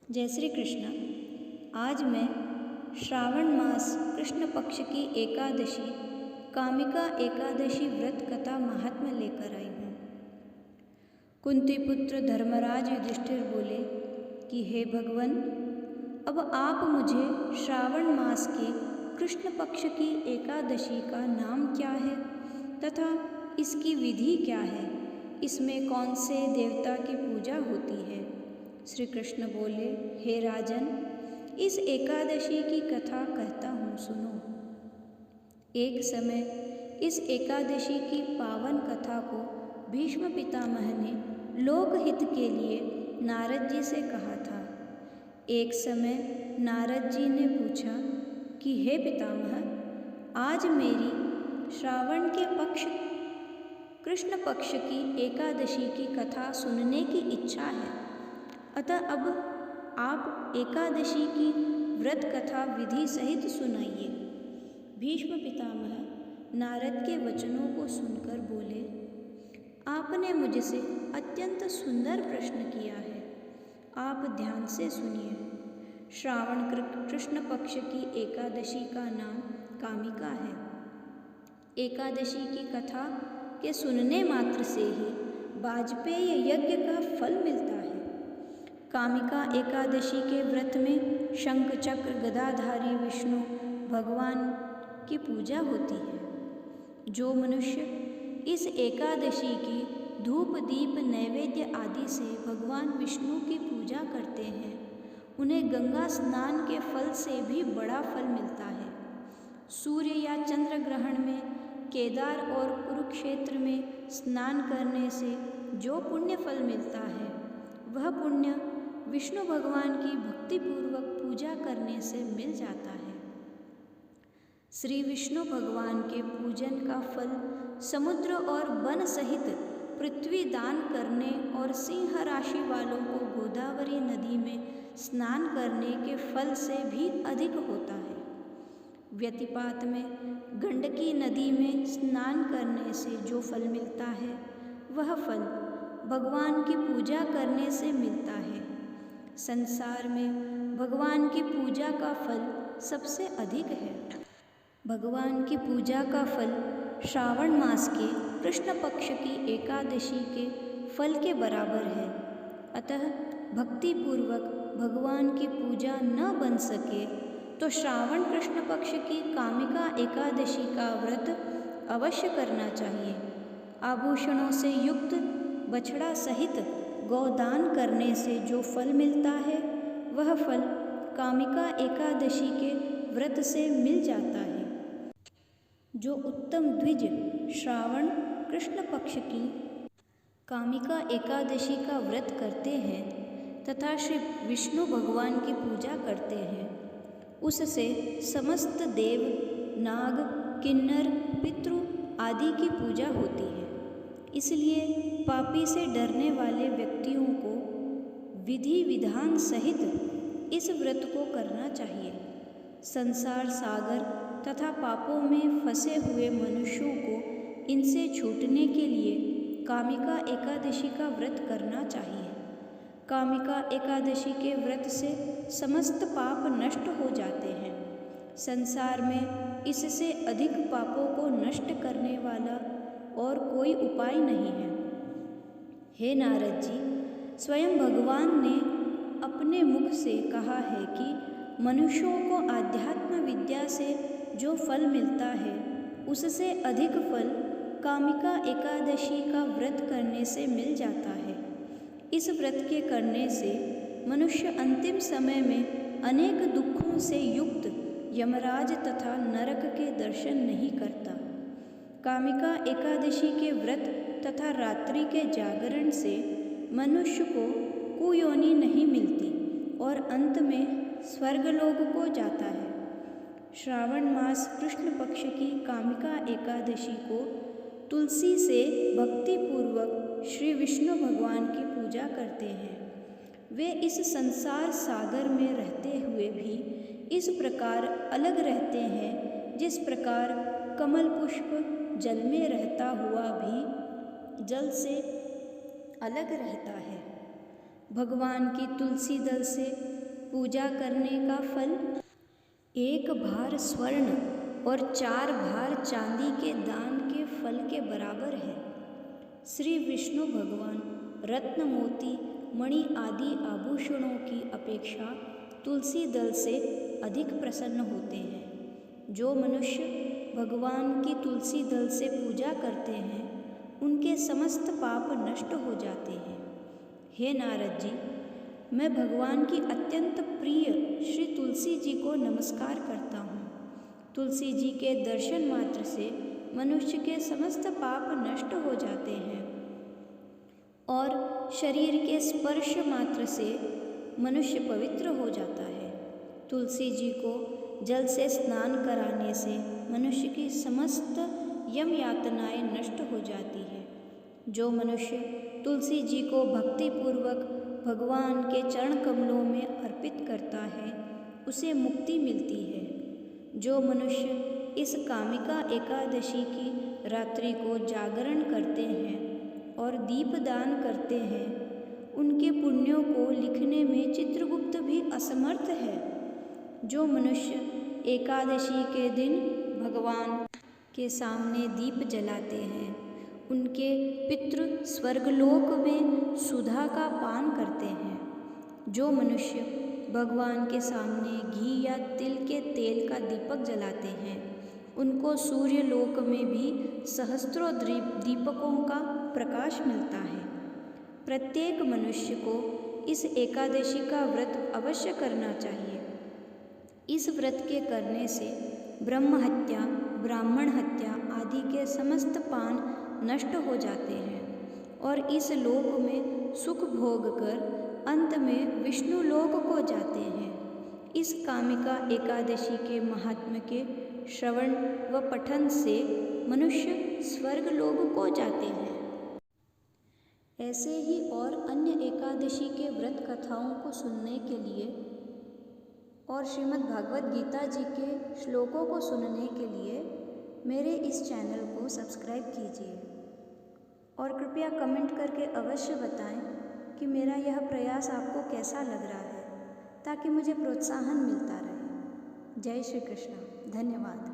जय श्री कृष्ण। आज मैं श्रावण मास कृष्ण पक्ष की एकादशी कामिका एकादशी व्रत कथा महात्म्य लेकर आई हूँ। कुंती पुत्र धर्मराज युधिष्ठिर बोले कि हे भगवान, अब आप मुझे श्रावण मास के कृष्ण पक्ष की एकादशी का नाम क्या है तथा इसकी विधि क्या है, इसमें कौन से देवता की पूजा होती है। श्री कृष्ण बोले, हे राजन, इस एकादशी की कथा कहता हूँ, सुनो। एक समय इस एकादशी की पावन कथा को भीष्म पितामह ने लोकहित के लिए नारद जी से कहा था। एक समय नारद जी ने पूछा कि हे पितामह, आज मेरी श्रावण के पक्ष कृष्ण पक्ष की एकादशी की कथा सुनने की इच्छा है, अतः अब आप एकादशी की व्रत कथा विधि सहित सुनाइए। भीष्म पितामह नारद के वचनों को सुनकर बोले, आपने मुझसे अत्यंत सुंदर प्रश्न किया है, आप ध्यान से सुनिए। श्रावण कृष्ण पक्ष की एकादशी का नाम कामिका है। एकादशी की कथा के सुनने मात्र से ही वाजपेय यज्ञ का फल मिलता है। कामिका एकादशी के व्रत में शंख चक्र गदाधारी विष्णु भगवान की पूजा होती है। जो मनुष्य इस एकादशी की धूप दीप नैवेद्य आदि से भगवान विष्णु की पूजा करते हैं, उन्हें गंगा स्नान के फल से भी बड़ा फल मिलता है। सूर्य या चंद्र ग्रहण में केदार और कुरुक्षेत्र में स्नान करने से जो पुण्य फल मिलता है, वह पुण्य विष्णु भगवान की भक्तिपूर्वक पूजा करने से मिल जाता है। श्री विष्णु भगवान के पूजन का फल समुद्र और वन सहित पृथ्वी दान करने और सिंह राशि वालों को गोदावरी नदी में स्नान करने के फल से भी अधिक होता है। व्यतिपात में गंडकी नदी में स्नान करने से जो फल मिलता है, वह फल भगवान की पूजा करने से मिलता है। संसार में भगवान की पूजा का फल सबसे अधिक है। भगवान की पूजा का फल श्रावण मास के कृष्ण पक्ष की एकादशी के फल के बराबर है। अतः भक्तिपूर्वक भगवान की पूजा न बन सके तो श्रावण कृष्ण पक्ष की कामिका एकादशी का व्रत अवश्य करना चाहिए। आभूषणों से युक्त बछड़ा सहित गौदान करने से जो फल मिलता है, वह फल कामिका एकादशी के व्रत से मिल जाता है। जो उत्तम द्विज श्रावण कृष्ण पक्ष की कामिका एकादशी का व्रत करते हैं तथा श्री विष्णु भगवान की पूजा करते हैं, उससे समस्त देव, नाग, किन्नर, पितृ आदि की पूजा होती है। इसलिए पापी से डरने वाले व्यक्तियों को विधि विधान सहित इस व्रत को करना चाहिए। संसार सागर तथा पापों में फंसे हुए मनुष्यों को इनसे छूटने के लिए कामिका एकादशी का व्रत करना चाहिए। कामिका एकादशी के व्रत से समस्त पाप नष्ट हो जाते हैं। संसार में इससे अधिक पापों को नष्ट करने वाला और कोई उपाय नहीं है। हे नारद जी, स्वयं भगवान ने अपने मुख से कहा है कि मनुष्यों को आध्यात्म विद्या से जो फल मिलता है, उससे अधिक फल कामिका एकादशी का व्रत करने से मिल जाता है। इस व्रत के करने से मनुष्य अंतिम समय में अनेक दुखों से युक्त यमराज तथा नरक के दर्शन नहीं करता। कामिका एकादशी के व्रत तथा रात्रि के जागरण से मनुष्य को कुयोनि नहीं मिलती और अंत में स्वर्गलोक को जाता है। श्रावण मास कृष्ण पक्ष की कामिका एकादशी को तुलसी से भक्तिपूर्वक श्री विष्णु भगवान की पूजा करते हैं। वे इस संसार सागर में रहते हुए भी इस प्रकार अलग रहते हैं, जिस प्रकार कमल पुष्प जल में रहता हुआ भी जल से अलग रहता है। भगवान की तुलसी दल से पूजा करने का फल 1 भार स्वर्ण और 4 भार चांदी के दान के फल के बराबर है। श्री विष्णु भगवान रत्न, मोती, मणि आदि आभूषणों की अपेक्षा तुलसी दल से अधिक प्रसन्न होते हैं। जो मनुष्य भगवान की तुलसी दल से पूजा करते हैं, उनके समस्त पाप नष्ट हो जाते हैं। हे नारद जी, मैं भगवान की अत्यंत प्रिय श्री तुलसी जी को नमस्कार करता हूँ। तुलसी जी के दर्शन मात्र से मनुष्य के समस्त पाप नष्ट हो जाते हैं और शरीर के स्पर्श मात्र से मनुष्य पवित्र हो जाता है। तुलसी जी को जल से स्नान कराने से मनुष्य की समस्त यम यातनाएं नष्ट हो जाती है। जो मनुष्य तुलसी जी को भक्तिपूर्वक भगवान के चरण कमलों में अर्पित करता है, उसे मुक्ति मिलती है। जो मनुष्य इस कामिका एकादशी की रात्रि को जागरण करते हैं और दीपदान करते हैं, उनके पुण्यों को लिखने में चित्रगुप्त भी असमर्थ है। जो मनुष्य एकादशी के दिन भगवान के सामने दीप जलाते हैं, उनके पितृ स्वर्गलोक में सुधा का पान करते हैं। जो मनुष्य भगवान के सामने घी या तिल के तेल का दीपक जलाते हैं, उनको सूर्य लोक में भी सहस्त्रों दीपकों का प्रकाश मिलता है। प्रत्येक मनुष्य को इस एकादशी का व्रत अवश्य करना चाहिए। इस व्रत के करने से ब्रह्म हत्या, ब्राह्मण हत्या आदि के समस्त पान नष्ट हो जाते हैं और इस लोक में सुख भोग कर अंत में विष्णु लोक को जाते हैं। इस कामिका एकादशी के महात्म्य के श्रवण व पठन से मनुष्य स्वर्ग लोक को जाते हैं। ऐसे ही और अन्य एकादशी के व्रत कथाओं को सुनने के लिए और श्रीमद् भागवत गीता जी के श्लोकों को सुनने के लिए मेरे इस चैनल को सब्सक्राइब कीजिए और कृपया कमेंट करके अवश्य बताएं कि मेरा यह प्रयास आपको कैसा लग रहा है, ताकि मुझे प्रोत्साहन मिलता रहे। जय श्री कृष्ण। धन्यवाद।